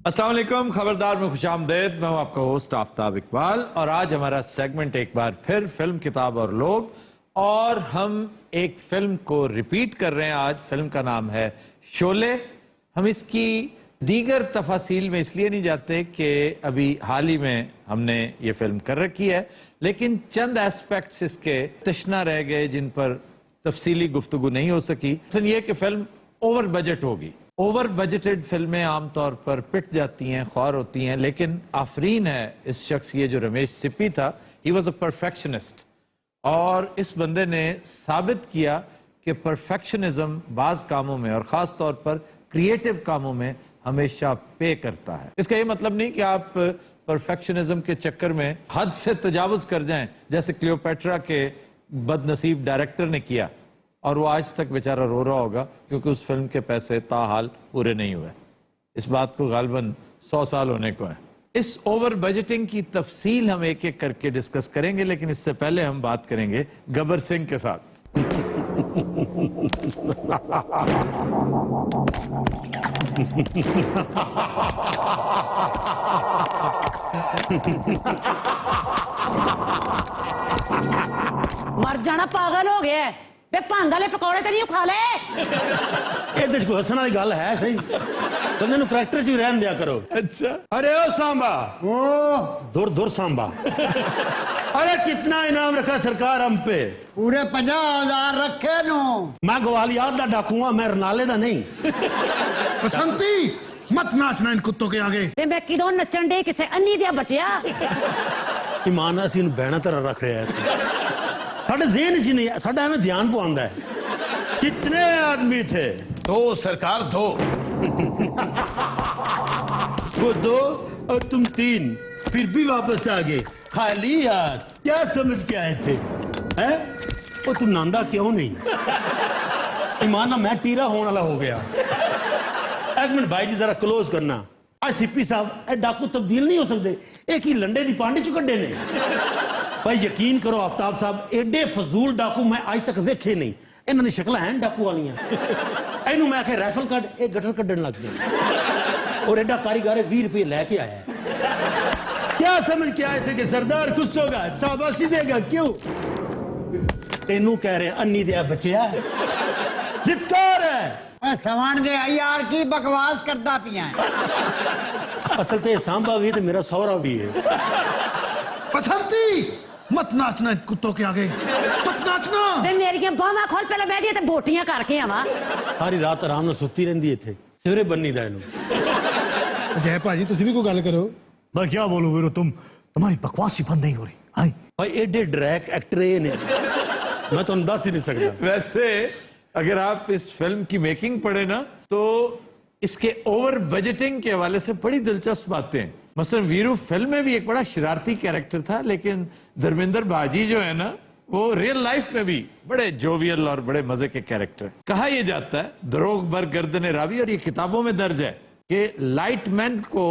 अस्सलाम वालेकुम, खबरदार में खुशामदेद। मैं हूं आपका होस्ट आफ्ताब इकबाल और आज हमारा सेगमेंट एक बार फिर फिल्म, किताब और लोग, और हम एक फिल्म को रिपीट कर रहे हैं। आज फिल्म का नाम है शोले। हम इसकी दीगर तफासील में इसलिए नहीं जाते कि अभी हाल ही में हमने ये फिल्म कर रखी है, लेकिन चंद एस्पेक्ट्स इसके तशना रह गए जिन पर तफसीली गुफ्तगू नहीं हो सकी। ये कि फिल्म ओवर बजट होगी। ओवर बजटेड फिल्में आमतौर पर पिट जाती हैं, ख्वार होती हैं, लेकिन आफरीन है इस शख्स, ये जो रमेश सिप्पी था, ही वॉज अ परफेक्शनिस्ट। और इस बंदे ने साबित किया कि परफेक्शनिज्म बाज कामों में और ख़ास तौर पर क्रिएटिव कामों में हमेशा पे करता है। इसका ये मतलब नहीं कि आप परफेक्शनिज्म के चक्कर में हद से तजावुज कर जाएं, जैसे क्लियोपेट्रा के बदनसीब डायरेक्टर ने किया, और वो आज तक बेचारा रो रहा होगा क्योंकि उस फिल्म के पैसे ताहाल पूरे नहीं हुए। इस बात को गालबन 100 साल होने को है। इस ओवर बजटिंग की तफसील हम एक एक करके डिस्कस करेंगे, लेकिन इससे पहले हम बात करेंगे गब्बर सिंह के साथ। मर जाना, पागल हो गया। वे भंग वाले पकौड़े तो नहीं खा ले। ਇਹਦੇ 'ਚ ਕੋਈ ਹੱਸਣ ਵਾਲੀ ਗੱਲ ਹੈ ਸਹੀ? ਬੰਦੇ ਨੂੰ ਕਰੈਕਟਰ 'ਚ ਵੀ ਰਹਿਣ ਦਿਆ ਕਰੋ। अच्छा, अरे ओ सांबा, ओ धुर धुर सांबा, अरे कितना इनाम रखा सरकार हम पे? पूरे 50,000 रखे नो। मैं ग्वालियर दा डाकू हां, मैं रनाले दा नहीं। बसंती मत नाचना इन कुत्तों के आगे। वे मैं किदों नचन दे किसे अन्नी दिया बचिया। ईमान ਅਸੀਂ ਨੂੰ ਬਹਿਣਾ ਤਰ੍ਹਾਂ ਰੱਖ ਰਿਹਾ ਹੈ। ਸਾਡੇ ਜ਼ਿਹਨ 'ਚ नहीं, ਸਾਡਾ ਐਵੇਂ ध्यान ਪਵਾਉਂਦਾ है। कितने आदमी थे? 2 सरकार 2। वो 2 और तुम 3, फिर भी वापस आ गए खाली हाथ। क्या समझ के आए थे? हैं? वो तुम नांदा क्यों नहीं? ईमान ना मैं टीरा होने वाला हो गया। एक मिनट भाई जी, जरा क्लोज करना। आज सिप्पी साहब, ए डाकू तब्दील नहीं हो सकते। एक ही लंडे दी पांडे चु कड्डे ने। भाई यकीन करो आफ्ताब साहब, एडे फजूल डाकू मैं आज तक वेखे नहीं। इन्हां दी शक्लां हैं डाकू वालियां। इनू मैं आखे राइफल कट, एक गटर कड्डन लग गए। और एडा कारीगर 20 रुपये लेके आया। क्या समझ के आए थे कि सरदार खुश होगा, शाबाशी देगा? क्यों? तेनू कह रहे अन्नी दिया बचिया, धिक्कार है। सवान दे यार की बकवास करता पिया। असल ते सांबा भी तो मेरा सौरा भी है। बसंती मत नाचना इन कुत्तों के आगे, मत नाचना। वे मेरी बाਹਾਂ खोल, पहले मैं दी ते बोटियां करके आवा। सारी रात आराम ਨਾਲ ਸੁੱਤੀ ਰਹਿੰਦੀ ਇੱਥੇ, ਸਵੇਰੇ ਬੰਨੀ ਦਾ ਇਹਨੂੰ। जय भाजी, तुसी भी कोई गल करो। मैं क्या बोलूं वीरो, तुम्हारी बकवास ही बंद नहीं हो रही। आई भाई एडे ड्रैक एक्टर ये ने, मैं तो दस ही नहीं सकता। वैसे अगर आप इस फिल्म की मेकिंग पढ़े ना, तो इसके ओवर बजटिंग के हवाले से बड़ी दिलचस्प बातें हैं। मसलन वीरू फिल्म में भी एक बड़ा शरारती कैरेक्टर था, लेकिन धर्मेंद्र बाजी जो है ना, वो रियल लाइफ में भी बड़े जोवियल और बड़े मजे के कैरेक्टर। कहा यह जाता है, दरोग बर गर्दन रावी, और ये किताबों में दर्ज है कि लाइटमैन को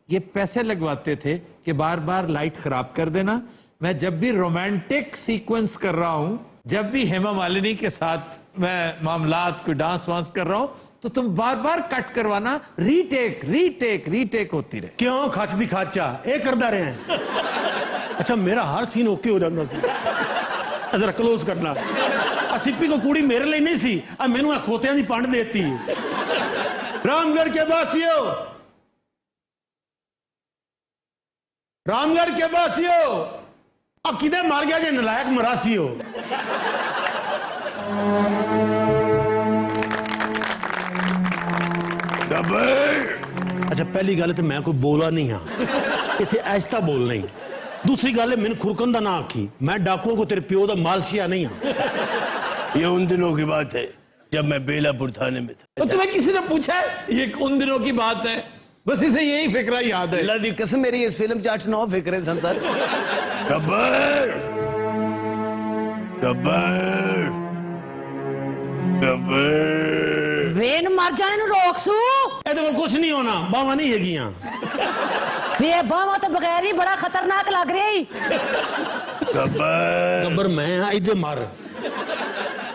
ये पैसे लगवाते थे कि बार बार लाइट खराब कर देना। मैं जब भी रोमांटिक सीक्वेंस कर रहा हूं, जब भी हेमा मालिनी के साथ मैं मामलात कोई डांस वांस कर रहा हूं, तो तुम बार बार कट करवाना, रीटेक रीटेक रीटेक होती रहे। क्यों खच दी खाचा ये करदा रहे हैं? अच्छा, मेरा हर सीन ओके हो जाता सी। जरा क्लोज करना। सिप्पी को कुड़ी मेरे लिए नहीं सी, अब मैनू खोतियां दी पंड देती। रामगढ़ के वासियों, रामगढ़ के वासियों, अब किधर मार गया जे नलायक मरासी हो। अच्छा, पहली गल तो मैं कोई बोला नहीं हाँ, इतने ऐसा बोल नहीं। दूसरी गल है, मैंने खुरकन का ना आखी, मैं डाकुओं को तेरे प्यो का मालशिया नहीं हाँ। ये उन दिनों की बात है जब मैं बेलापुर थाने में था। तो तुम्हें किसी ने पूछा है? ये उन दिनों की बात है, बस इसे यही फिक्रा याद है। अल्लाह दी कसम, मेरी इस फिल्म 8-9 फिक्रे सन सर। गब्बर गब्बर गब्बर, वेन मर जाने नु रोक सू। ए तो कुछ नहीं होना, बावा नहीं हैगियां। वे बावा तो बगैर ही बड़ा खतरनाक लग रही। गब्बर गब्बर मैं हाँ, इधर मार।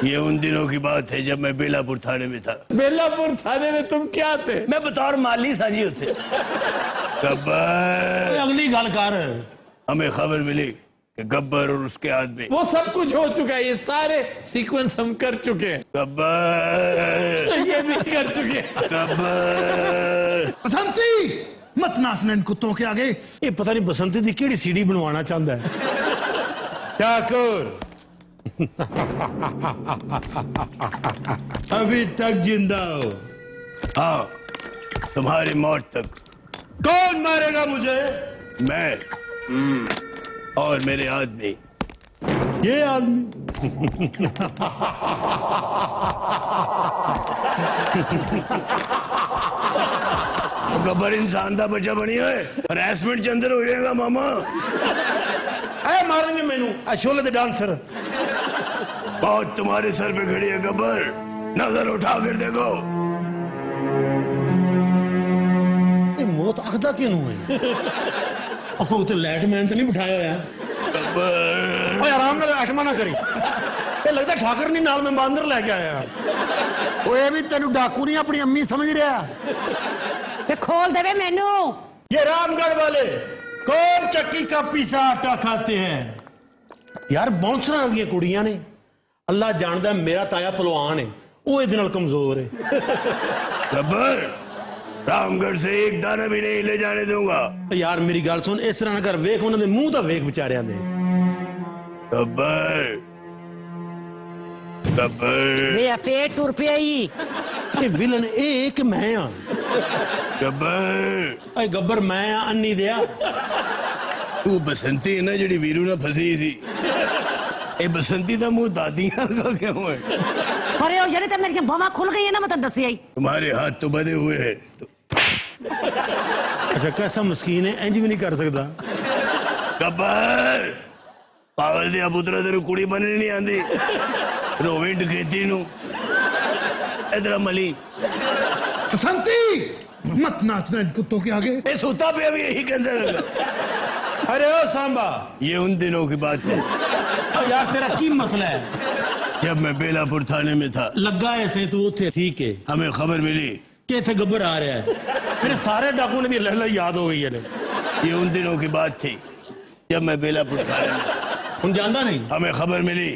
ये उन दिनों की बात है जब मैं बेलापुर थाने में था। बेलापुर थाने में तुम क्या थे? मैं बतौर माली साजी होते। गब्बर, अगली गल कर। हमें खबर मिली कि गब्बर और उसके आदमी। वो सब कुछ हो चुका है, ये सारे सीक्वेंस हम कर चुके हैं। गब्बर, ये भी कर चुके हैं। गब्बर। बसंती मत नाचना इन कुत्तों के आगे। ये पता नहीं बसंती दी केड़ी सीढ़ी बनवाना चाहता है। ठाकुर अभी तक जिंदा हो? हाँ, तुम्हारी मौत तक। कौन मारेगा मुझे? मैं और मेरे आदमी। ये आदमी। गब्बर इंसान दा बच्चा बनी है, हरैसमेंट च अंदर हो जाएगा मामा। ऐ मारेंगे मैनू अशोले दे डांसर। बहुत तुम्हारे सर पे खड़ी है गब्बर, नजर उठा कर देखो। ये मौत आखदा क्यों है? ओ तो लैटमैन तो नहीं बिठाया होया। गब्बर, ओए आराम नाल अटमा ना करी। ये लगता ठाकर नहीं नाल मैं बांदर लेके आया। ओए भी तेनू डाकू नहीं अपनी अम्मी समझ रहा? वे खोल देवे मैनू। ये रामगढ़ वाले कौन चक्की का पीसा आटा खाते हैं? यार बाउंसर वाली कुड़ियां ने। अल्लाह जानदा मेरा ताया पहलवान है, वो इहदे नाल कमजोर है। गब्बर, रामगढ़ से एक दाना भी नहीं ले जाने दूंगा। यार मेरी गल सुन, इस तरह ना कर, वेख उन्होंने मुंह दा वेख बेचारियां दे। गब्बर, गब्बर, वे अफेट टुर पे आई। ये विलन ए कि मैं हां? गब्बर, ऐ गब्बर मैं हां अन्नी दिया। तू बसंती है ना जड़ी वीरू ना फसी सी। ए बसंती दा मुंह दादियां का क्यों है? पर हो जरे ते मेरी बावा खुल गई है ना, मैं तो दसी आई। तुम्हारे हाथ तो बधे हुए हैं। अच्छा कैसा मस्कीन है, इंज भी नहीं कर सकता। गब्बर, पागल दिया पुत्रा, तेरे कुड़ी बननी नहीं आंदी। रोवी डकैती नू इधर मली। बसंती मत नाचना इन कुत्तों के आगे। ए सूता पे अभी यही कहते लगा। अरे ओ सांबा, ये उन दिनों की बात है यार तेरा की मसला है? जब मैं बेलापुर थाने में था। लगा ऐसे तू उथे ठीक है, हमें खबर मिली कि इथे गब्बर आ रहा है। मेरे सारे डाकू ने दी लहला याद हो गई है। ये उन दिनों की बात थी जब मैं बेलापुर थाने में। हम जानदा नहीं। हमें खबर मिली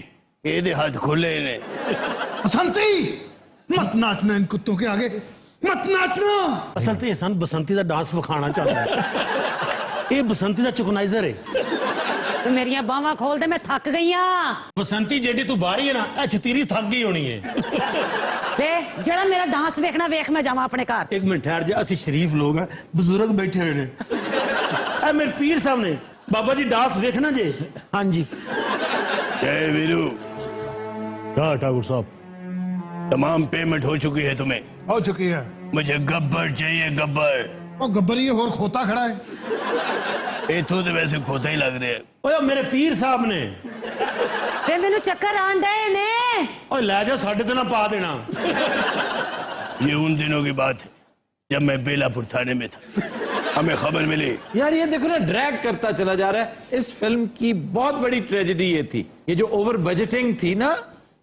कि ये हाथ खुले ने। बसंती मत नाचना इन कुत्तों के आगे, मत नाचना। असल तो सन बसंती का डांस विखाना चाहता है। ये बसंती का चुकनाइजर है। तो मेरिया बावा खोल दे, मैं थक गई हां। बसंती जेडी तू बाहरी है ना, ए छतीरी थक गई होनी है। ते जड़ा मेरा डांस वेखना वेख, मैं जावां अपने घर। एक मिनट ठहर जा, असि शरीफ लोग हैं, बुजुर्ग बैठे हुए ने। ए मेरे पीर सामने बाबा जी डांस देखना जे। हाँ जी। जय वीरू, क्या ठाकुर साहब? तमाम पेमेंट हो चुकी है तुम्हें। हो चुकी है। मुझे गब्बर चाहिए, गब्बर। और गब्बरी और खोता खड़ा है। ये तो वैसे खोता ही लग रहे हैं। ओए मेरे पीर साहब ने। ते मेनू चक्कर आन डे ने। ओए ले जा, साढ़े ते ना पा देना। ये उन दिनों की बात है जब मैं बेलापुर थाने में था। हमें खबर मिली। यार ये देखो ना, ड्रैग करता चला जा रहा है। इस फिल्म की बहुत बड़ी ट्रेजेडी ये थी, ये जो ओवर बजटिंग थी ना,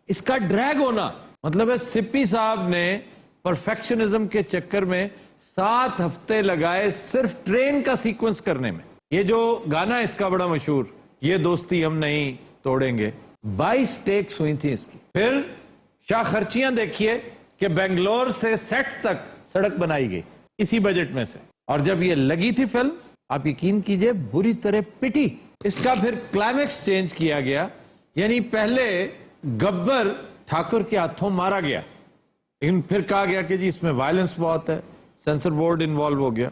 इसका ड्रैग होना। मतलब है सिप्पी साहब ने परफेक्शनिज्म के चक्कर में 7 हफ्ते लगाए सिर्फ ट्रेन का सीक्वेंस करने में। ये जो गाना है इसका बड़ा मशहूर, ये दोस्ती हम नहीं तोड़ेंगे, 22 टेक्स हुई थी इसकी। फिर शाह खर्चियां देखिए कि बेंगलोर से सेट तक सड़क बनाई गई इसी बजट में से। और जब ये लगी थी फिल्म, आप यकीन कीजिए बुरी तरह पिटी। इसका फिर क्लाइमेक्स चेंज किया गया, यानी पहले गब्बर ठाकुर के हाथों मारा गया, लेकिन फिर कहा गया कि जी इसमें वायलेंस बहुत है, सेंसर बोर्ड इन्वॉल्व हो गया।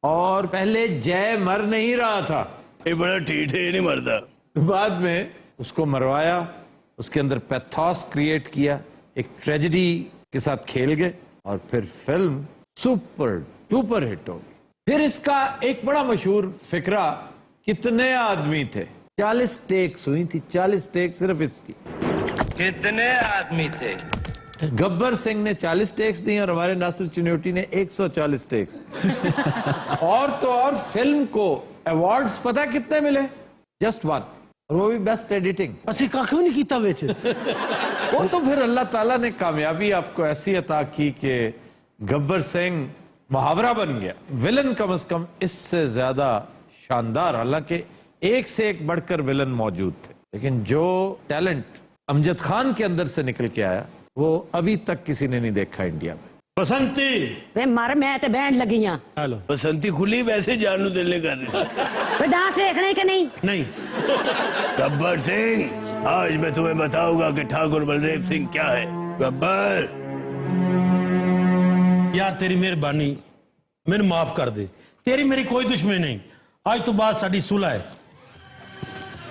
और पहले जय मर नहीं रहा था, ये बड़ा ठीक है, ये नहीं मरता। बाद में उसको मरवाया, उसके अंदर पैथोस क्रिएट किया, एक ट्रेजेडी के साथ खेल गए, और फिर फिल्म सुपर डुपर हिट हो गई। फिर इसका एक बड़ा मशहूर फिक्रा, कितने आदमी थे, 40 टेक्स हुई थी, 40 टेक्स सिर्फ इसकी। कितने आदमी थे? गब्बर सिंह ने 40 टेक्स दी और हमारे नासिर चुनियोटी ने 140 टेक्स। और तो और फिल्म को अवार्ड्स पता है कितने मिले? जस्ट 1, और वो भी बेस्ट एडिटिंग। असि कख भी नहीं कीता विच। वो तो फिर अल्लाह ताला ने कामयाबी आपको ऐसी अता की कि गब्बर सिंह मुहावरा बन गया। विलन कम से कम इससे ज्यादा शानदार, हालांकि एक से एक बढ़कर विलन मौजूद थे, लेकिन जो टैलेंट अमजद खान के अंदर से निकल के आया वो अभी तक किसी ने नहीं देखा इंडिया में। बसंती वे मर मैं ते बैंड लगी हां। हेलो बसंती खुली वैसे जानू दिल ने कर रहे वे डांस देखने के नहीं। नहीं गब्बर सिंह, आज मैं तुम्हें बताऊंगा कि ठाकुर बलदेव सिंह क्या है। गब्बर, यार तेरी मेहरबानी, मैंने माफ कर दे, तेरी मेरी कोई दुश्मनी नहीं, आज तो बात साड़ी सुलह है।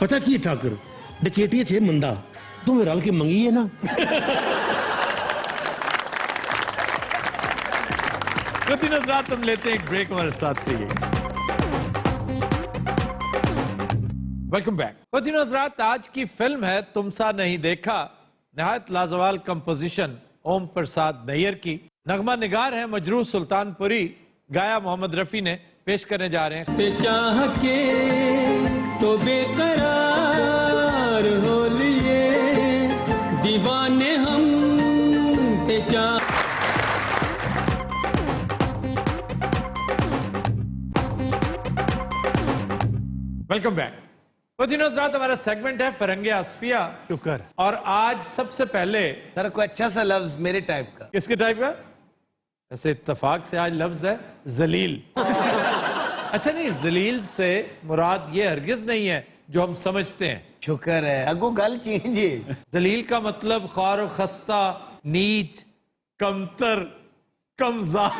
पता की ठाकुर डकेटी छे मंदा तुम्हें रल के मंगी है ना। रात हम लेते हैं एक ब्रेक, हमारे साथ रहिए। Welcome back. हजरात, आज की फिल्म है तुम सा नहीं देखा, नहायत लाजवाल कंपोजिशन ओम प्रसाद नैयर की, नगमा निगार है मजरूह सुल्तानपुरी, गाया मोहम्मद रफी ने, पेश करने जा रहे हैं। ते चाह के तो बेकरार हो लिए दीवाने हम, ते चाह। Welcome back. हजरात, हमारा सेगमेंट है फरंगे आसफिया। शुक्र। और आज सबसे पहले सर कोई अच्छा सा लफ्ज मेरे टाइप का। किसके टाइप का? ऐसे इत्तेफाक से आज लफ्ज है जलील। अच्छा नहीं, जलील से मुराद ये हरगिज नहीं है जो हम समझते हैं। शुक्र है, अगो गल चेंज है। जलील का मतलब ख्वार खस्ता, नीच, कमतर, कमजार,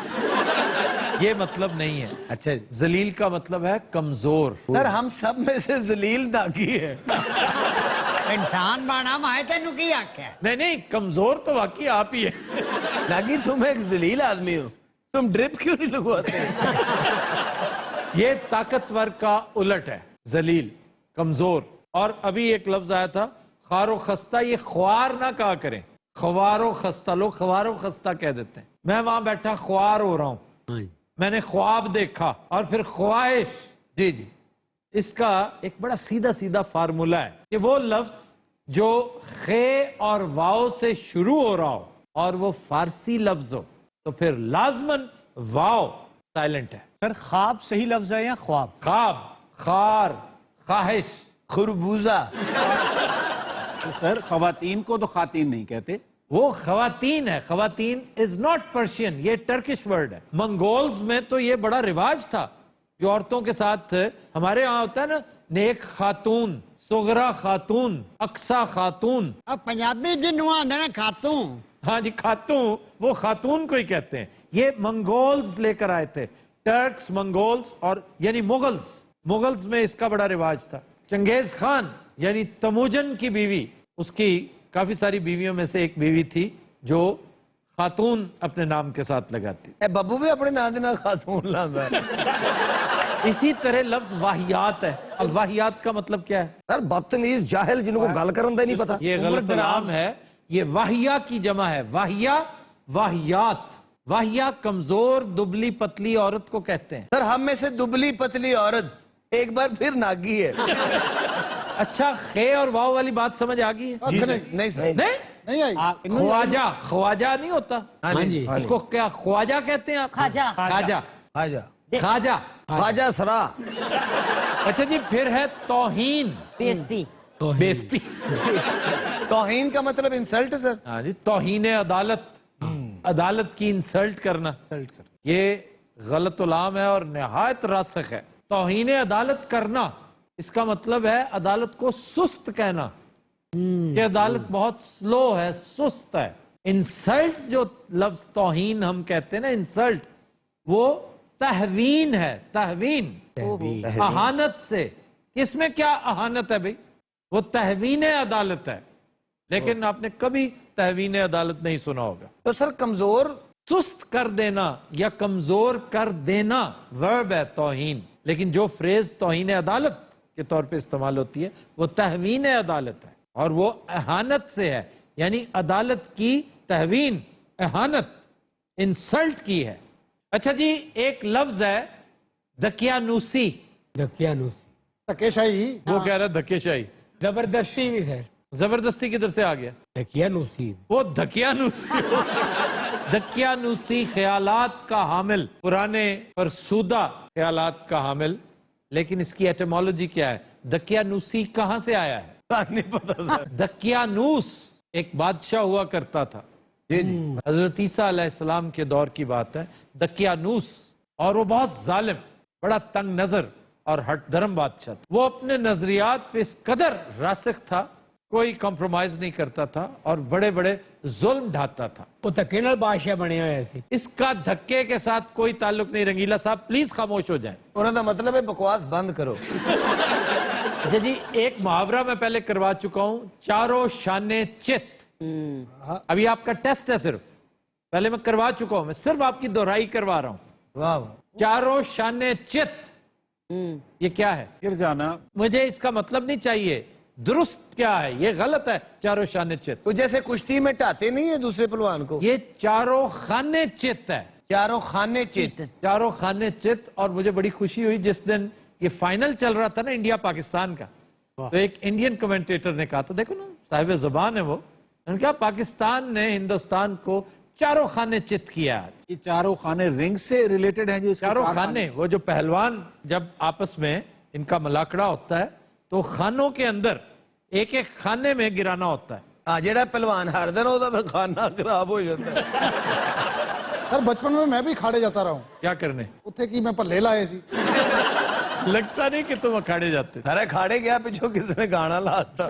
ये मतलब नहीं है। अच्छा जलील का मतलब है कमजोर। सर हम सब में से जलील नागी है। इंसान बाना माए तेनू की आख्या? नहीं नहीं, कमजोर तो वाकई आप ही है। नागी तुम एक जलील आदमी हो, तुम ड्रिप क्यों नहीं लगवाते? ये ताकतवर का उलट है, जलील कमजोर। और अभी एक लफ्ज आया था ख्वारो खस्ता, ये ख्वार ना कहा करें, ख्वारो खस्ता। लोग ख्वारो खस्ता कह देते हैं। मैं वहां बैठा ख्वार हो रहा हूं, मैंने ख्वाब देखा, और फिर ख्वाहिश। जी जी, इसका एक बड़ा सीधा सीधा फार्मूला है कि वो लफ्ज जो खे और वाओ से शुरू हो रहा हो और वो फारसी लफ्ज हो तो फिर लाजमन वाओ साइलेंट है। सर ख्वाब सही लफ्ज है या ख्वाब? ख्वाब, खार, ख्वाहिश, खुरबूजा। तो सर खवातीन को तो खातीन नहीं कहते, वो खवातीन है। खवातीन इज नॉट पर्शियन, ये टर्किश वर्ड है। मंगोल्स में तो ये बड़ा रिवाज था, जो औरतों के साथ हमारे यहाँ होता है ना, नेक खातून, सुगरा खातून, अक्सा खातून। अब पंजाबी जिन्नू आंदे ने खातून। हाँ जी, खातून, वो खातून को ही कहते हैं। ये मंगोल्स लेकर आए थे, टर्क्स, मंगोल्स, और यानी मुगल्स। मुगल्स में इसका बड़ा रिवाज था। चंगेज खान यानी तमुजन की बीवी, उसकी काफी सारी बीवियों में से एक बीवी थी जो खातून अपने नाम के साथ लगाती। ए बब्बू भी अपने नाम के नाम खातून लांदा है। इसी तरह लफ्ज वाहियात है। अब वाहियात का मतलब क्या है? सर बदतमीज जाहिल जिनको गल करन दा नहीं पता। ये गलत नाम है, ये वाहिया की जमा है। वाहिया, वाहियात। वाहिया कमजोर दुबली पतली औरत को कहते हैं। सर हम में से दुबली पतली औरत एक बार फिर नागी है। अच्छा, खे और वाव वाली बात समझ आ गई है? नहीं सर, नहीं आई। ख्वाजा, ख्वाजा नहीं होता? हाँ जी, उसको क्या ख्वाजा कहते हैं आप? खाजा। खाजा, खाजा, खाजा, ख्वाजा सरा। अच्छा जी, फिर है तौहीन, बेइज्जती। बेइज्जती। तौहीन का मतलब इंसल्ट सर। हाँ जी, तौहीन अदालत, अदालत की इंसल्ट करना, ये गलत उलाम है और निहायत रासिख है। तौहीन अदालत करना, इसका मतलब है अदालत को सुस्त कहना, कि अदालत बहुत स्लो है, सुस्त है। इंसल्ट जो लफ्ज तौहीन हम कहते हैं ना, इंसल्ट, वो तहवीन है। तहवीन अहानत से। इसमें क्या अहानत है भाई? वो तहवीन अदालत है। लेकिन आपने कभी तहवीन अदालत नहीं सुना होगा। तो सर कमजोर, सुस्त कर देना या कमजोर कर देना वर्ब है तौहीन, लेकिन जो फ्रेज तौहीन अदालत के तौर पे इस्तेमाल होती है वो तहवीन अदालत है, और वो अहानत से है, यानी अदालत की तहवीन, अहानत, इंसल्ट की है। अच्छा जी, एक लफ्ज है दकियानूसी। धक्कियानूसी, धक्केशाही। वो कह रहा है धक्केशाही। जबरदस्ती भी सर। जबरदस्ती किधर से आ गया? दकियानूसी। वो दकियानूसी ख्यालात का हामिल, पुराने फरसूदा ख्यालात का हामिल। लेकिन इसकी एटमोलॉजी क्या है? दकियानूसी कहां से आया है? नहीं पता सर। दकियानूस एक बादशाह हुआ करता था। हजरत ईसा अलैहिस्सलाम के दौर की बात है। दकियानूस, और वो बहुत जालिम, बड़ा तंग नजर और हट धर्म बादशाह था। वो अपने नजरियात पे इस कदर रासिख था, कोई कॉम्प्रोमाइज नहीं करता था और बड़े बड़े जुल्म ढाता था। वो धक्के नाल बादशाह बने हुए सी। इसका धक्के के साथ कोई ताल्लुक नहीं। रंगीला साहब प्लीज खामोश हो जाएं। उन्होंने मतलब है बकवास बंद करो। अच्छा जी, एक मुहावरा मैं पहले करवा चुका हूं, चारों शाने चित। अभी आपका टेस्ट है सिर्फ, पहले मैं करवा चुका हूं, मैं सिर्फ आपकी दोहराई करवा रहा हूं। वाह वाह। चारों शाने चित, ये क्या है? गिर जाना। मुझे इसका मतलब नहीं चाहिए, दुरुस्त क्या है? ये गलत है। चारों शाने चित, तो जैसे कुश्ती में टाते नहीं है दूसरे पहलवान को, ये चारों खाने चित है। चारों खाने चित। चारों खाने चित। और मुझे बड़ी खुशी हुई जिस दिन ये फाइनल चल रहा था ना इंडिया पाकिस्तान का, तो एक इंडियन कमेंटेटर ने कहा था, देखो ना साहिब जुबान है वो, उन्होंने कहा पाकिस्तान ने हिंदुस्तान को चारों खाने चित किया आज। ये चारों खाने रिंग से रिलेटेड हैं जी? चारों खाने, वो जो पहलवान जब आपस में इनका मलाकड़ा होता है तो खानों के अंदर एक एक खाने में गिराना होता है। जेड़ा पहलवान हारदा ना ओदा खाना खराब हो जाता है। सर बचपन में मैं भी खाड़े जाता रहा हूँ। क्या करने? उत्थे की मैं भल्ले लाए सी। लगता नहीं कि तुम अखाड़े जाते। अरे खाड़े गया पिछो किसने गाना लाता।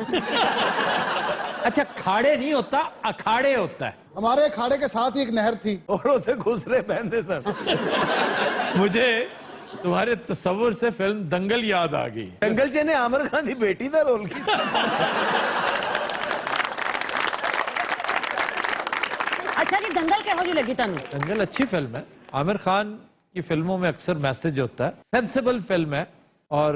अच्छा, खाड़े नहीं होता, अखाड़े होता है। हमारे खाड़े के साथ ही एक नहर थी और उसे घुसरे पहनते सर। मुझे तुम्हारे तस्वुर से फिल्म दंगल याद आ गई। दंगल च ने आमिर खान की बेटी का रोल किया। अच्छा जी, दंगल केहो जी लगी तुहानू? दंगल अच्छी फिल्म है। आमिर खान की फिल्मों में अक्सर मैसेज होता है, सेंसिबल फिल्म है और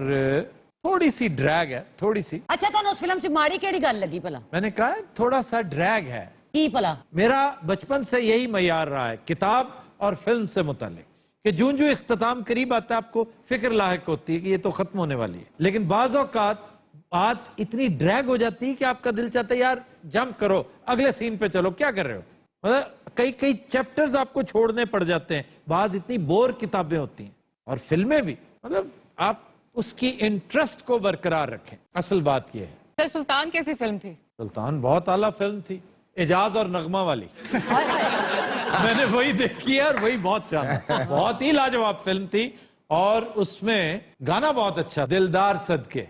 थोड़ी सी ड्रैग है, थोड़ी सी। अच्छा, तुहानू उस फिल्म च माड़ी केड़ी गल लगी भला? मैंने कहा है, थोड़ा सा ड्रैग है। की भला? मेरा बचपन से यही मयार रहा है किताब और फिल्म से मुताल्लिक, कि जूं जूं इख्तिताम करीब आता है आपको फिक्र लाहिक होती है कि ये तो खत्म होने वाली है, लेकिन बाज़ औक़ात बात इतनी ड्रैग हो जाती है कि आपका दिल चाहता है यार जंप करो, अगले सीन पे चलो, क्या कर रहे हो। मतलब कई कई चैप्टर्स आपको छोड़ने पड़ जाते हैं। बाज इतनी बोर किताबें होती हैं और फिल्में भी, मतलब आप उसकी इंटरेस्ट को बरकरार रखें। असल बात यह है। सर, सुल्तान कैसी फिल्म थी? सुल्तान बहुत आला फिल्म थी, एजाज और नगमा वाली। मैंने वही देखी है और वही बहुत शानदार, बहुत ही लाजवाब फिल्म थी और उसमें गाना बहुत अच्छा, दिलदार सदके।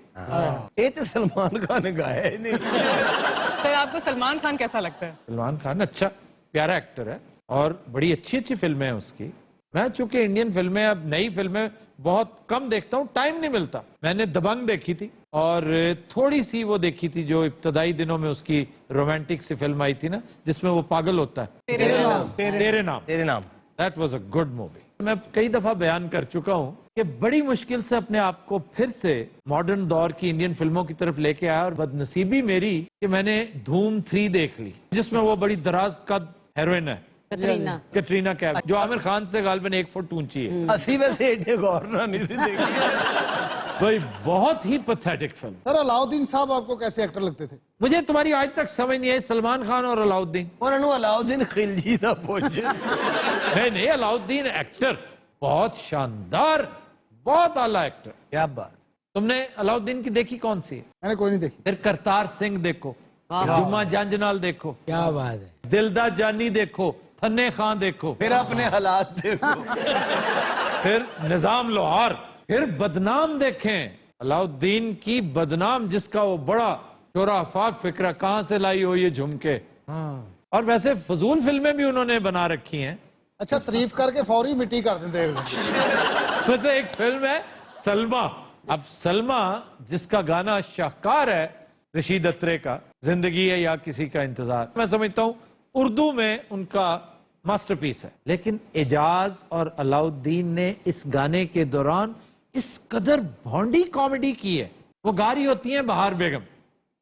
ये तो सलमान खान ने गाया ही नहीं। सर, आपको सलमान खान कैसा लगता है? सलमान खान अच्छा प्यारा एक्टर है और बड़ी अच्छी अच्छी फिल्में हैं उसकी। मैं चूंकि इंडियन फिल्में, अब नई फिल्में बहुत कम देखता हूँ, टाइम नहीं मिलता। मैंने दबंग देखी थी और थोड़ी सी वो देखी थी जो इब्तदाई दिनों में उसकी रोमांटिक सी फिल्म आई थी ना, जिसमें वो पागल होता है, तेरे नाम। That was a good movie. मैं कई दफा बयान कर चुका हूँ कि बड़ी मुश्किल से अपने आप को फिर से मॉडर्न दौर की इंडियन फिल्मों की तरफ लेके आया और बदनसीबी मेरी कि मैंने धूम 3 देख ली, जिसमें वो बड़ी दराज कद हीरोइन है कैटरीना कैफ, जो आमिर खान से गालिबन 1 फुट ऊंची है। अस्सी वैसे एडे गौर ना नहीं सी देखी। भाई बहुत ही पैथेटिक फिल्म। सर अलाउद्दीन साहब आपको कैसे एक्टर लगते थे? मुझे तुम्हारी आज तक समझ नहीं आई, सलमान खान और अलाउद्दीन। उन्होंने अलाउद्दीन खिलजी दा पूछे। नहीं, अलाउद्दीन एक्टर बहुत शानदार, बहुत आला एक्टर। क्या बात। तुमने अलाउद्दीन की देखी कौन सी है? मैंने कोई नहीं देखी। फिर करतार सिंह देखो, जुम्मा जंजनाल देखो, क्या बात है, दिलदा जानी देखो, फन्ने खां देखो, फिर अपने हालात देखो, फिर निजाम लोहार, फिर बदनाम देखें। अलाउद्दीन की बदनाम, जिसका वो बड़ा चोरा फाक फिक्रा, कहां से लाई हो ये झुमके। और वैसे फजूल फिल्में भी उन्होंने बना रखी हैं। अच्छा, तारीफ करके फौरी मिट्टी कर देते। वैसे एक फिल्म है सलमा। अब सलमा जिसका गाना शाहकार है रशीद अत्रे का, जिंदगी है या किसी का इंतजार, मैं समझता हूं उर्दू में उनका मास्टरपीस है। लेकिन एजाज और अलाउद्दीन ने इस गाने के दौरान इस कदर भौंडी कॉमेडी की है। वो गा रही होती हैं बहार बेगम,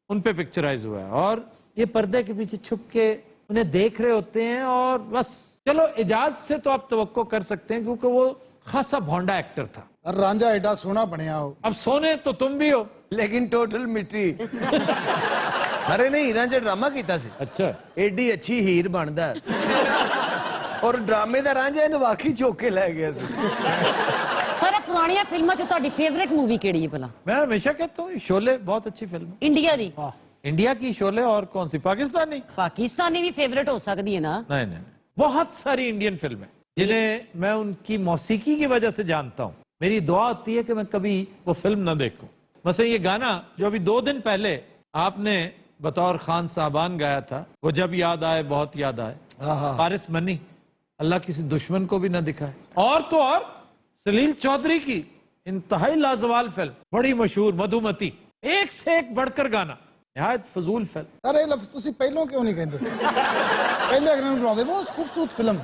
उन पे पिक्चराइज हुआ है और ये पर्दे के पीछे छुप के उन्हें देख रहे होते हैं। और बस चलो, एजाज से तो आप तवक्को कर सकते हैं क्योंकि वो खासा भौंडा एक्टर था। रांझा एडा सोना बनया हो। अब सोने तो तुम भी हो, लेकिन टोटल मिट्टी। अरे नहीं हीरा च ड्रामा कीता सी अच्छा एडी अच्छी हीर बनदा है और ड्रामे दा रांझा इन्हू वाकई चुक के लै गया सी सर पुरानियां फिल्मां च ਤੁਹਾਡੀ फेवरेट मूवी ਕਿਹੜੀ ਹੈ ਭਲਾ? मैं हमेशा कहता हूँ शोले बहुत अच्छी फिल्म है। इंडिया ਦੀ? इंडिया की शोले और कौन सी पाकिस्तानी? पाकिस्तानी भी फेवरेट हो सकती है ना? नहीं नहीं नहीं। बहुत सारी इंडियन फिल्में जिन्हें मैं उनकी मौसीकी की वजह से जानता हूँ। मेरी दुआ होती है कि मैं कभी वो फिल्म न देखूं। मसलन ये गाना जो अभी 2 दिन पहले आपने बतौर खान साहबान गाया था, वो जब याद आए बहुत याद आए, फारिस मनी, अल्लाह किसी दुश्मन को भी न दिखाए। और तो और सलील चौधरी की इंतहाई लाजवाल फिल्म, बड़ी मशहूर मधुमती, एक से एक बढ़कर गाना, निहायत फजूल फिल्म। अरे लफ्ज तुसी पहलों क्यों नहीं कहते? पहले अगर हम बनाते बहुत खूबसूरत फिल्म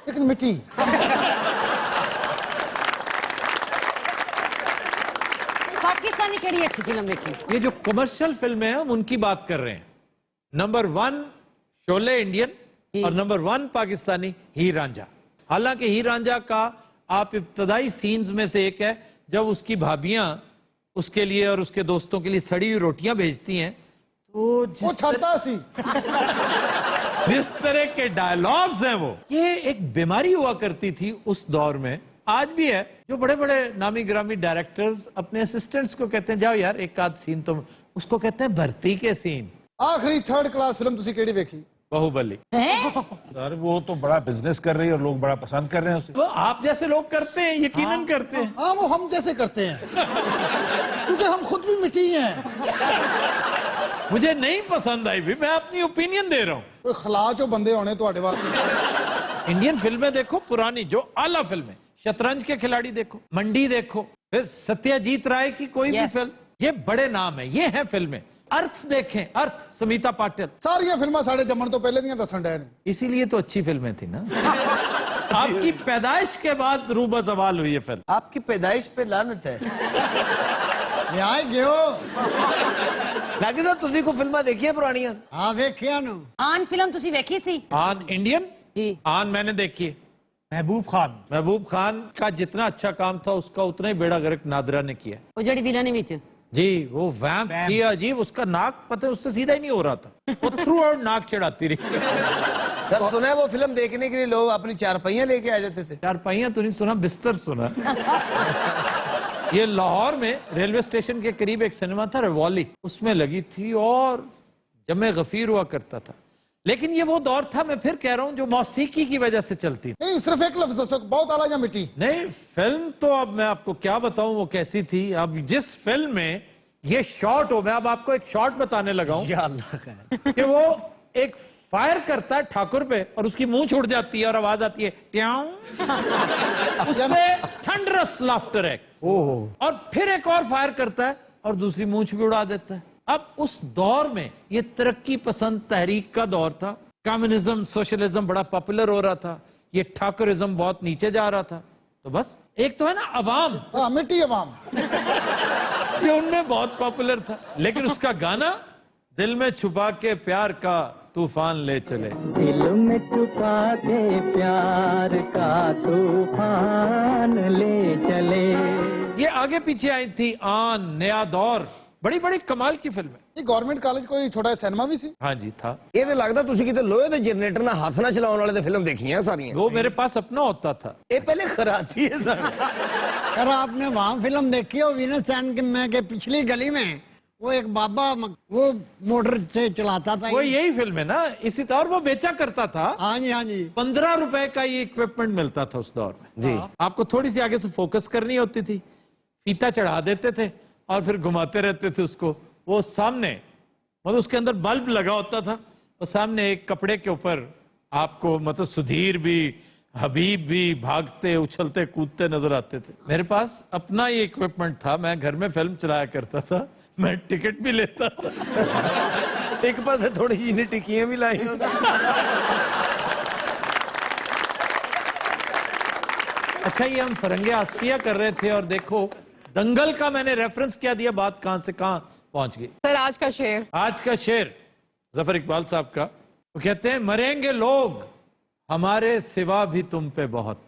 लेकिन मिट्टी। पाकिस्तानी केड़ी अच्छी फिल्म देखी? ये जो कमर्शियल फिल्में हैं हम उनकी बात कर रहे हैं। नंबर 1 शोले इंडियन और नंबर 1 पाकिस्तानी हीर रांझा। हालांकि हीर रांझा का आप इब्तदाई सीन्स में से एक है जब उसकी भाभियां उसके लिए और उसके दोस्तों के लिए सड़ी हुई रोटियां भेजती हैं, तो जिस तरह के डायलॉग्स हैं वो, ये एक बीमारी हुआ करती थी उस दौर में, आज भी है, जो बड़े बड़े नामी ग्रामी डायरेक्टर्स अपने असिस्टेंट्स को कहते हैं जाओ यार एक आध सीन, तो उसको कहते हैं भर्ती के सीन। आखिरी 3rd क्लास फिल्म तुसी केड़ी देखी? बाहुबली। सर वो तो बड़ा बिजनेस कर रही है और लोग बड़ा पसंद कर रहे हैं उसे। वो आप जैसे लोग करते हैं, यकीनन करते हैं। हाँ वो हम जैसे करते हैं क्योंकि हम खुद भी मिट्टी हैं। मुझे नहीं पसंद आई भी, मैं अपनी ओपिनियन दे रहा हूँ। कोई खलाचो बंदे होने तो वास्ते। इंडियन फिल्में देखो पुरानी जो आला फिल्में, शतरंज के खिलाड़ी देखो, मंडी देखो, फिर सत्यजीत राय की कोई भी फिल्म, ये बड़े नाम है, ये है फिल्में। अर्थ देखें, अर्थ, समीता पाटिल, सारियां फिल्मां साढ़े जमन तो पहले दियां दसन डे ने। इसीलिए तो अच्छी फिल्में थी ना। आपकी पैदाइश के बाद रूबा सवाल हुई है फिल्म। आपकी पैदाइश पे लानत है। न्याय गयो लागे साहब तुसी को फिल्मां देखियां पुरानियां? हाँ देखिया नु। आन फिल्म तुसी देखी सी? आन इंडियन जी। आन मैंने देखी है। महबूब खान का जितना अच्छा काम था उसका उतना ही बेड़ा गर्क नादरा ने किया। वो जड़ी विलन विच जी, वो वैम्प थी अजीब, उसका नाक पता है उससे सीधा ही नहीं हो रहा था, वो थ्रू आउट नाक चढ़ाती रही। सर सुना है वो फिल्म देखने के लिए लोग अपनी चारपाइयां लेके आ जाते थे। चारपाइयां तो नहीं सुना, बिस्तर सुना। ये लाहौर में रेलवे स्टेशन के करीब एक सिनेमा था रिवॉली, उसमें लगी थी और जमे गफीर हुआ करता था। लेकिन ये वो दौर था, मैं फिर कह रहा हूँ, जो मौसीकी की वजह से चलती थी। नहीं सिर्फ एक लफ्ज दसो, बहुत आला या मिट्टी? नहीं, फिल्म तो अब मैं आपको क्या बताऊं वो कैसी थी। अब जिस फिल्म में ये शॉट हो, मैं अब आपको एक शॉट बताने लगा हूं कि वो एक फायर करता है ठाकुर पे और उसकी मुंह छूट जाती है और आवाज आती है ट्याऊं। उसमें थंडरस लाफ्टर है, और फिर एक और फायर करता है और दूसरी मुंह भी उड़ा देता है। अब उस दौर में ये तरक्की पसंद तहरीक का दौर था, कम्युनिज्म सोशलिज्म बड़ा पॉपुलर हो रहा था, ये ठाकुरिज्म बहुत नीचे जा रहा था। तो बस एक तो है ना अवाम, मिट्टी अवाम, ये उनमें बहुत पॉपुलर था। लेकिन उसका गाना दिल में छुपा के प्यार का तूफान ले चले, दिल में छुपा के प्यार का तूफान ले चले, ये आगे पीछे आई थी आन, नया दौर, बड़ी बड़ी कमाल की फिल्म है। ये गवर्नमेंट कॉलेज कोई छोटा सिनेमा भी सी? हाँ जी था। ये तो लगता तुसी किते लोहे दे जनरेटर ना हाथ ना चलाउण वाले ते फिल्म देखी है सारियां। वो मेरे पास अपना होता था। ये पहले खराती है सर। सर आपने वहाँ फिल्म देखी हो वीनस एंड में के पिछली गली में वो एक बाबा वो मोटर से चलाता था, वो यही फिल्म है ना, इसी तरह वो बेचा करता था। हाँ जी हाँ जी। 15 रुपए का ये इक्विपमेंट मिलता था उस दौर में जी। आपको थोड़ी सी आगे से फोकस करनी होती थी, फीता चढ़ा देते थे और फिर घुमाते रहते थे उसको। वो सामने मतलब उसके अंदर बल्ब लगा होता था और सामने एक कपड़े के ऊपर आपको मतलब सुधीर भी हबीब भी भागते उछलते कूदते नजर आते थे। मेरे पास अपना ये इक्विपमेंट था, मैं घर में फिल्म चलाया करता था, मैं टिकट भी लेता था। एक पास थोड़ी जी टिक्कियां भी लाई होती। अच्छा, ये हम फरंगे आसफिया कर रहे थे और देखो दंगल का मैंने रेफरेंस क्या दिया, बात कहां से कहां पहुंच गई। सर आज का शेर, आज का शेर जफर इकबाल साहब का, वो कहते हैं मरेंगे लोग हमारे सिवा भी तुम पे बहुत,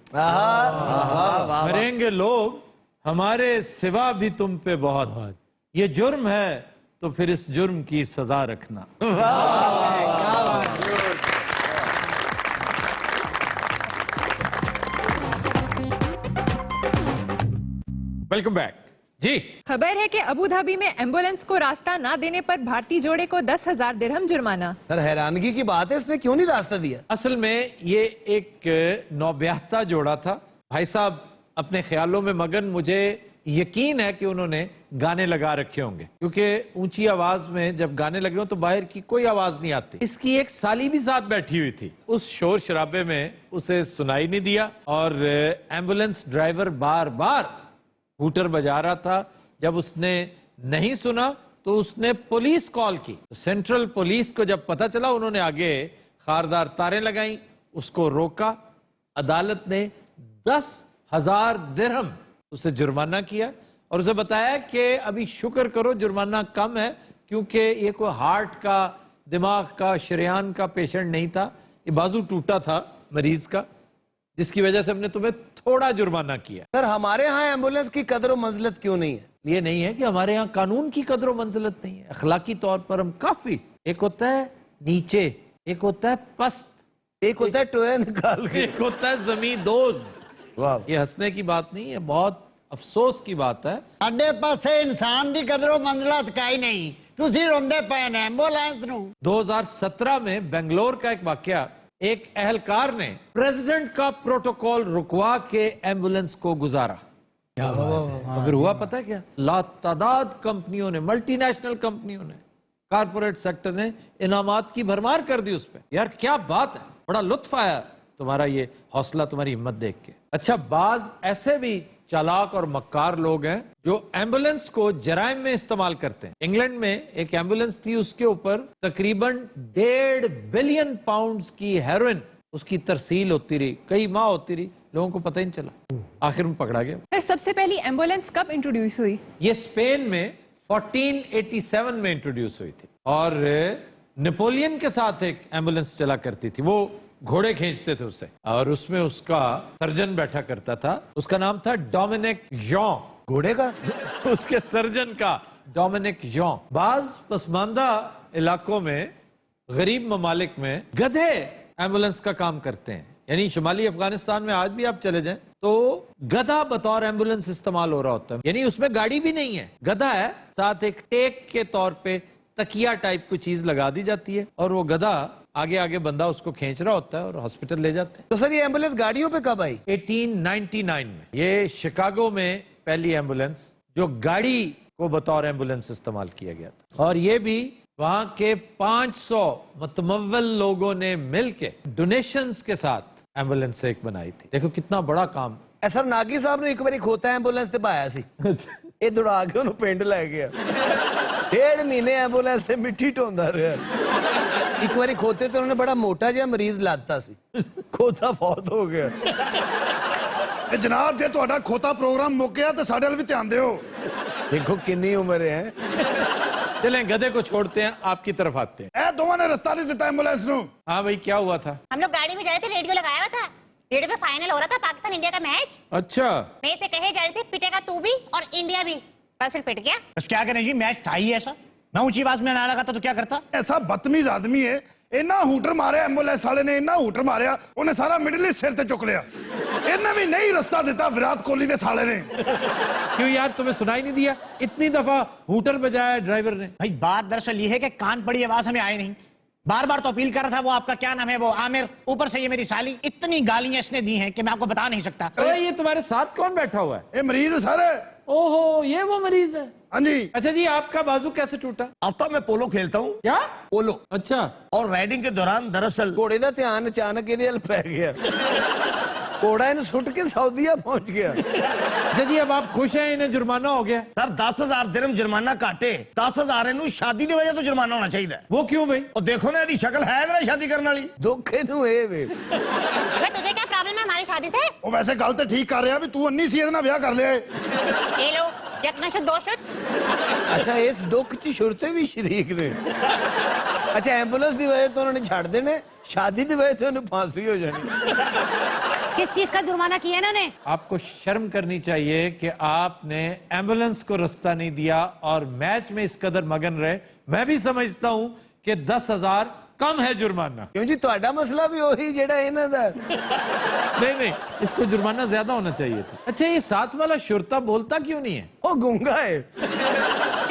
मरेंगे लोग हमारे सिवा भी तुम पे बहुत, ये जुर्म है तो फिर इस जुर्म की सजा रखना। वेलकम बैक जी। खबर है कि अबू धाबी में एम्बुलेंस को रास्ता ना देने पर भारतीय जोड़े को 10,000 दिरहम जुर्माना। सर हैरानगी की बात है, इसने क्यों नहीं रास्ता दिया? असल में ये एक नौब्याहता जोड़ा था। भाई साहब अपने ख्यालों में मगन, मुझे यकीन है कि उन्होंने गाने लगा रखे होंगे, क्योंकि ऊंची आवाज में जब गाने लगे हो तो बाहर की कोई आवाज नहीं आती। इसकी एक साली भी साथ बैठी हुई थी, उस शोर शराबे में उसे सुनाई नहीं दिया और एम्बुलेंस ड्राइवर बार बार हूटर बजा रहा था। जब उसने नहीं सुना तो उसने पुलिस कॉल की। सेंट्रल पुलिस को जब पता चला, उन्होंने आगे खारदार तारें लगाई, उसको रोका। अदालत ने 10,000 दिरहम उसे जुर्माना किया और उसे बताया कि अभी शुक्र करो जुर्माना कम है, क्योंकि ये कोई हार्ट का, दिमाग का, शरेयान का पेशेंट नहीं था, ये बाजू टूटा था मरीज का, जिसकी वजह से हमने तुम्हें थोड़ा जुर्माना किया। सर हमारे यहाँ एम्बुलेंस की कदर व मंजिलत क्यों नहीं है? ये नहीं है कि हमारे यहाँ कानून की कदर व मंजिलत नहीं है, अखलाकी तौर पर हम काफी, एक होता है नीचे, एक होता है पस्त, एक होता है टोया निकाल के, एक होता है जमीन दोज। वाह, ये हंसने की बात नहीं है, बहुत अफसोस की बात है। ਸਾਡੇ ਪਾਸੇ ਇਨਸਾਨ ਦੀ ਕਦਰੋ ਮੰਜ਼ਲਤ ਕਾਈ ਨਹੀਂ, ਤੁਸੀਂ ਰੋਂਦੇ ਪਏ ਨੇ ਐਂਬੂਲੈਂਸ ਨੂੰ। 2017 में बेंगलोर का एक वाकया, एक अहलकार ने प्रेसिडेंट का प्रोटोकॉल रुकवा के एम्बुलेंस को गुजारा। फिर हुआ पता है क्या? लातादाद कंपनियों ने, मल्टीनेशनल कंपनियों ने, कारपोरेट सेक्टर ने इनामात की भरमार कर दी उस पे। यार क्या बात है, बड़ा लुत्फ आया तुम्हारा ये हौसला, तुम्हारी हिम्मत देख के। अच्छा, बाज ऐसे भी चालाक और मक्कार लोग हैं जो एम्बुलेंस को जराइम में इस्तेमाल करते हैं। इंग्लैंड में एक एम्बुलेंस थी, उसके ऊपर तकरीबन 1.5 बिलियन पाउंड्स की हेरोइन उसकी तरसील होती रही, कई माह होती रही, लोगों को पता ही नहीं चला, आखिर में पकड़ा गया। फिर सबसे पहली एम्बुलेंस कब इंट्रोड्यूस हुई? ये स्पेन में 1487 में इंट्रोड्यूस हुई थी और नेपोलियन के साथ एक एम्बुलेंस चला करती थी, वो घोड़े खींचते थे उससे और उसमें उसका सर्जन बैठा करता था, उसका नाम था डोमिनिक जॉन। घोड़े का उसके सर्जन का डोमिनिक जॉन। बाज पसमानदा इलाकों में, गरीब ममालिक में गधे एम्बुलेंस का काम करते हैं। यानी शुमाली अफगानिस्तान में आज भी आप चले जाएं तो गधा बतौर एम्बुलेंस इस्तेमाल हो रहा होता है। यानी उसमें गाड़ी भी नहीं है, गधा है, साथ एक टेक के तौर पे तकिया टाइप की चीज लगा दी जाती है और वो गधा आगे आगे बंदा उसको खींच रहा होता है और हॉस्पिटल ले जाते हैं। तो सर ये एम्बुलेंस गाड़ियों पे कब आई? 1899 में। ये शिकागो में पहली एम्बुलेंस जो गाड़ी को बतौर एम्बुलेंस इस्तेमाल किया गया था और ये भी वहां के 500 मतमव्वल लोगों ने मिलके डोनेशंस के साथ एम्बुलेंस एक बनाई थी। देखो कितना बड़ा काम। सर नागी साहब ने एक बार खोता एम्बुलेंस ते पाया सी, ये दौड़ा के उन्होंने पिंड लै गया। 1.5 महीने एम्बुलेंस ते मिट्टी ढोंदा रहा। एक बार खोते तो उन्होंने बड़ा मोटा जिहा मरीज लाता सी, खोता फौत हो गया। जनाब जे तुहाडा खोता प्रोग्राम मुक गया तो साडे वाल भी ध्यान दियो। देखो कितनी उम्र है। चलें गधे को छोड़ते हैं, आपकी तरफ आते हैं। ए दोवां ने रास्ता नहीं दिता एम्बुलेंस नु। हाँ भाई क्या हुआ था? हम लोग गाड़ी में जा रहे थे, रेडियो लगाया हुआ था, रेडियो पे फाइनल हो रहा था पाकिस्तान इंडिया का मैच। अच्छा। मैं से कहे जा रहे थे पिटेगा तू भी और इंडिया भी, बस फिर पिट गया। बस क्या करें जी, मैच था ही ऐसा। मैं ऊंची आवाज में ना लगाता तो क्या करता? ऐसा बदतमीज आदमी है, इन्ना हूटर मारे एम्बुलेंस वाले ने, इन्ना हूटर मारिया उन्हें सारा मिडिल ईस्ट सिर ते चुक लिया। इन्हें भी नहीं रास्ता दिता विराट कोहली दे साले ने। क्यों यार, तुम्हें सुनाई नहीं दिया? इतनी दफा हूटर बजाया ड्राइवर ने। भाई बात दरअसल ये है कि कान पड़ी आवाज हमें आई नहीं, बार बार तो अपील कर रहा था। वो आपका क्या नाम है, वो आमिर, ऊपर से ये मेरी साली, इतनी गालियां इसने दी हैं कि मैं आपको बता नहीं सकता। अरे ये तुम्हारे साथ कौन बैठा हुआ है? ये मरीज है सर। ओहो, ये वो मरीज है। हाँ जी। अच्छा जी, आपका बाजू कैसे टूटा? हफ्ता मैं पोलो खेलता हूँ। क्या? पोलो। अच्छा। और राइडिंग के दौरान दरअसल घोड़े का ध्यान अचानक ये पै गया, घोड़ा इन सुट के सऊदीया पहुंच गया। अच्छा जी, अब आप खुश हैं, इन्हें जुर्माना हो गया? सर 10,000 दिरहम जुर्माना काटे, 10,000 इनू शादी की वजह तो जुर्माना होना चाहिए। वो क्यों भाई? और देखो ना यदि शक्ल है ना शादी करने वाली। दुख इनू ए वे। तुझे क्या प्रॉब्लम है हमारी शादी से? वो वैसे गल तो ठीक कर रहा भी तू अन्नी सी ना ब्याह कर लिया। ये लो यकनशुद दोषुद। अच्छा इस दुख च शुरते भी शरीक ने। अच्छा एम्बुलेंस की वजह तो उन्होंने छड़ देने, शादी की वजह तो उन्हें फांसी हो जानी। किस चीज का जुर्माना किया इन्होंने? आपको शर्म करनी चाहिए कि आपने एम्बुलेंस को रास्ता नहीं दिया और मैच में इस कदर मगन रहे। मैं भी समझता हूं कि 10,000 कम है जुर्माना। क्यों जी, ਤੁਹਾਡਾ मसला भी वही जेड़ा ਇਹਨਾਂ ਦਾ। नहीं, इसको जुर्माना ज्यादा होना चाहिए था। अच्छा, ये साथ वाला शुरता बोलता क्यों नहीं है? वो गूंगा है।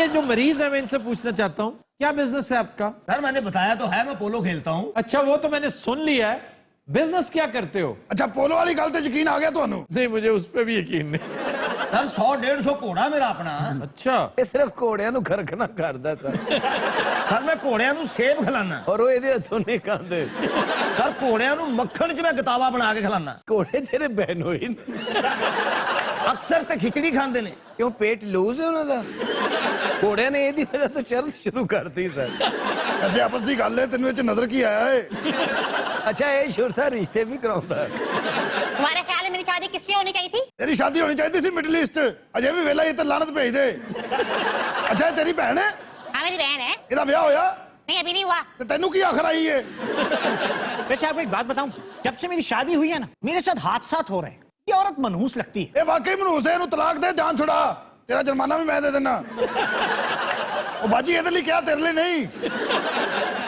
ये जो मरीज है मैं इनसे पूछना चाहता हूँ, क्या बिजनेस है आपका? सर मैंने बताया तो है, मैं पोलो खेलता हूँ। अच्छा, वो तो मैंने सुन लिया है। बिजनेस क्या करते हो? अच्छा, पोलो वाली गल ते यकीन आ गया ਤੁਹਾਨੂੰ? नहीं, मुझे उस पर भी यकीन नहीं। सर 100-150 ਘੋੜਾ ਮੇਰਾ ਆਪਣਾ। अच्छा, ਇਹ ਸਿਰਫ ਘੋੜਿਆਂ ਨੂੰ ਖਰਖਣਾ ਕਰਦਾ ਸਰ। ਸਰ ਮੈਂ ਘੋੜਿਆਂ ਨੂੰ ਸੇਬ ਖਿਲਾਨਾ। ਔਰ ਉਹ ਇਹਦੇ ਹੱਥੋਂ ਨਹੀਂ ਖਾਂਦੇ। ਸਰ ਘੋੜਿਆਂ ਨੂੰ ਮੱਖਣ 'ਚ ਮੈਂ ਗਤਾਵਾ ਬਣਾ ਕੇ ਖਿਲਾਨਾ। ਘੋੜੇ ਤੇਰੇ ਬਹਿਨੋਈ ਨੇ। ਅਕਸਰ ਤੇ ਖਿਚੜੀ ਖਾਂਦੇ ਨੇ। ਕਿਉਂ ਪੇਟ ਲੂਜ਼ ਹੈ ਉਹਨਾਂ ਦਾ? ਘੋੜਿਆਂ ਨੇ ਇਹਦੀ ਵਜ੍ਹਾ ਤੋਂ ਚਰਸ ਸ਼ੁਰੂ ਕਰਤੀ ਸਰ। ਐਸੇ ਆਪਸ ਦੀ ਗੱਲ ਹੈ, ਤੈਨੂੰ ਇਹ 'ਚ ਨਜ਼ਰ ਕੀ ਆਇਆ ਏ? ਅੱਛਾ, ਇਹ ਸ਼ੁਰਤਾ ਰਿਸ਼ਤੇ ਵੀ ਕਰਾਉਂਦਾ ਹੈ। तुम्हारे ख्याल में मेरी शादी किससे होनी चाहिए थी? ਤੇਰੀ ਸ਼ਾਦੀ ਹੋਣੀ ਚਾਹੀਦੀ ਸੀ ਮਿਡਲ ਈਸਟ। ਅਜੇ ਵੀ ਵੇਲਾ ਇਹ ਤੇ ਲਾਨਤ ਭੇਜ ਦੇ। ਅੱਛਾ, ਇਹ ਤੇਰੀ ਭੈਣ ਹੈ? हाँ मेरी बहन है। ਇਹਦਾ ਵਿਆਹ ਹੋਇਆ? नहीं अभी नहीं हुआ। ਤੇ ਤੈਨੂੰ ਕੀ ਆਖਰ ਆਈ ਏ? वैसे आपको एक बात बताऊं, जब से मेरी शादी हुई है ना, मेरे साथ हादसात हो रहे हैं। ये औरत मनहूस लगती है। ਇਹ ਵਾਕਈ ਮਨਹੂਸ ਹੈ, ਇਹਨੂੰ ਤਲਾਕ ਦੇ, ਜਾਨ ਛੁਡਾ। ਤੇਰਾ ਜੁਰਮਾਨਾ ਵੀ ਮੈਂ ਦੇ ਦੇਣਾ। ਉਹ ਬਾਜੀ ਇਹਦੇ ਲਈ ਕਿਹਾ, ਤੇਰੇ ਲਈ ਨਹੀਂ।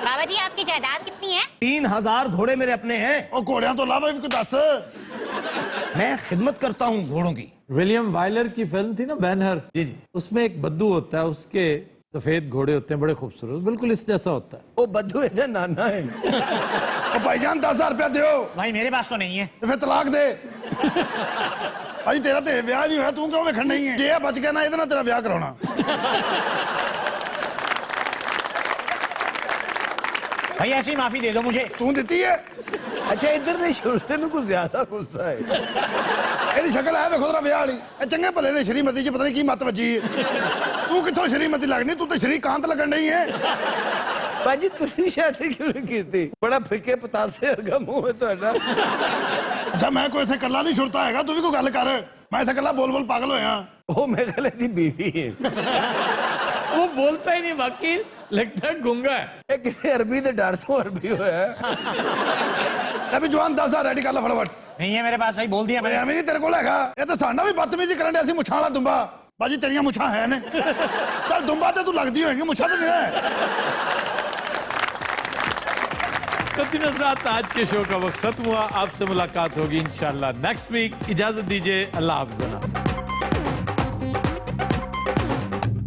बाबा जी आपकी जायदाद कितनी है? 3000 घोड़े मेरे अपने हैं। और घोड़ियों तो अलावा भी कुछ दस। मैं खिदमत करता हूँ घोड़ों की। विलियम वाइलर की फिल्म थी ना बैनहर, जी जी, उसमें एक बद्दू होता है, उसके सफेद घोड़े होते हैं बड़े खूबसूरत, बिल्कुल इस जैसा होता है। वो बद्दू ਇਹਦਾ नाना है। और भाईजान 10,000 रुपया दो। भाई मेरे पास तो नहीं है। तो फिर तलाक दे। भाई तेरा तो ब्याह नहीं हुआ, तू क्यों वेखण नहीं है? जे बच गया ना, ਇਹਦੇ ਨਾਲ तेरा ब्याह कराना। भाई ऐसी माफी दे दो मुझे। तू ਦਿੱਤੀ है? ਅੱਛਾ, ਇੱਧਰ ਨੇ ਸ਼ੁਰਤੇ ਨੂੰ ਕੁਝ ਜ਼ਿਆਦਾ ਗੁੱਸਾ ਹੈ। ਇਹਦੀ ਸ਼ਕਲ ਹੈ ਵੇਖੋ ਤੇਰਾ ਵਿਆਹ ਵਾਲੀ। ਇਹ ਚੰਗੇ ਭਲੇ ਨੇ ਸ਼੍ਰੀਮਤੀ ਚ ਪਤਾ ਨਹੀਂ ਕੀ ਮੱਤ ਵੱਜੀ ਹੈ। ਤੂੰ ਕਿੱਥੋਂ ਸ਼੍ਰੀਮਤੀ ਲੱਗਣੀ? ਤੂੰ ਤਾਂ ਸ਼੍ਰੀਕਾਂਤ ਲੱਗਣ ਨਹੀਂ ਹੈ। ਬਾਜੀ ਤੁਸੀਂ ਸ਼ਾਦੀ ਕਿਉਂ ਨਹੀਂ ਕੀਤੀ? ਬੜਾ ਫਿੱਕੇ ਪਤਾਸੇ ਵਰਗਾ ਮੂੰਹ ਹੈ ਤੁਹਾਡਾ। ਅੱਛਾ, ਮੈਂ ਕੋਈ ਇੱਥੇ ਕੱਲਾ ਨਹੀਂ ਛੁਰਤਾ ਹੈਗਾ, ਤੂੰ ਵੀ ਕੋਈ ਗੱਲ ਕਰ। ਮੈਂ ਇੱਥੇ ਕੱਲਾ ਬੋਲ ਪਾਗਲ ਹੋਇਆ। ਉਹ ਮੇਰੇ ਖਲੇ ਦੀ ਬੀਵੀ ਹੈ। वो बोलता ही नहीं वकील, लगता है गूंगा है। ਇਹ ਕਿਸੇ ਅਰਬੀ ਦੇ ਡਰ ਤੋਂ ਅਰਬੀ ਹੋਇਆ ਹੈ। ਅਭੀ ਜਵਾਨ 10,000 ਰੈਡੀ ਕਰ ਲੈ ਫਟਾਫਟ। नहीं है मेरे पास भाई, बोल दिया मैंने। ਐਵੇਂ ਨਹੀਂ ਤੇਰੇ ਕੋਲ ਹੈਗਾ। ਇਹ ਤਾਂ ਸਾਡਾ ਵੀ ਬਦਤਮੀਜ਼ੀ ਕਰਨ ਡਿਆ ਸੀ। ਮੁੱਛਾਂ ਵਾਲਾ ਦੁੰਬਾ। ਬਾਜੀ ਤੇਰੀਆਂ ਮੁੱਛਾਂ ਹੈ ਨੇ। ਚੱਲ ਦੁੰਬਾ ਤੇ ਤੂੰ ਲੱਗਦੀ ਹੋਏਗੀ, ਮੁੱਛਾਂ ਤੇ ਨਹੀਂ ਹੈ। तो नजरात, आज के शो का वक्त खत्म हुआ। आपसे मुलाकात होगी इंशाल्लाह नेक्स्ट वीक। इजाजत दीजिए, अल्लाह हाफ़िज़।